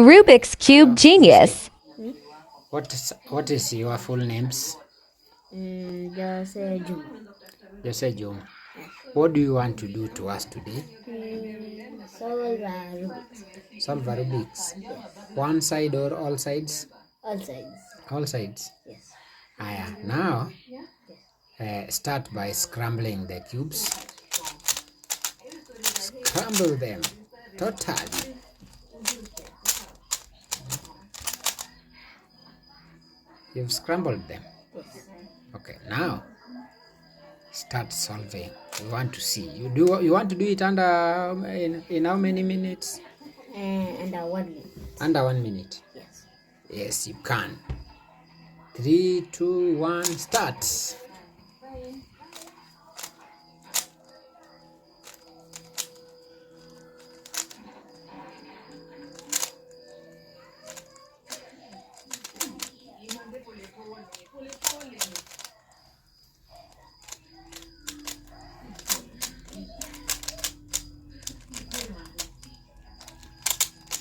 Rubik's Cube Genius. What is your full names? Jose Juma. Jose Juma. What do you want to do to us today? Solve Rubik's. Solve a Rubik's. One side or all sides? All sides. All sides. Yes. Now start by scrambling the cubes. Scramble them totally. You've scrambled them. Yes. Okay, now start solving. We want to see. You want to do it under in how many minutes? Under 1 minute. Under 1 minute. Yes. Yes, you can. 3, 2, 1, start.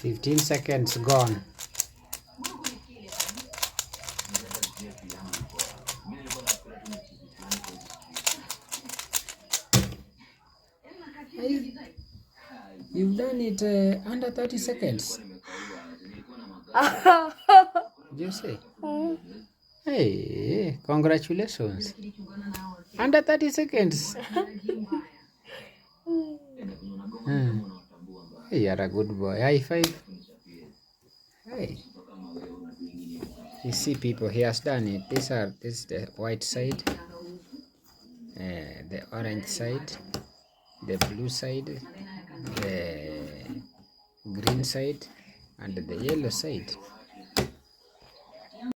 Fifteen seconds gone. Hey, you've done it under 30 seconds. You say? Hey, congratulations. Under 30 seconds. Hey, you're a good boy. High five. Hey. You see, people, he has done it. This is the white side, the orange side, the blue side, the green side, and the yellow side.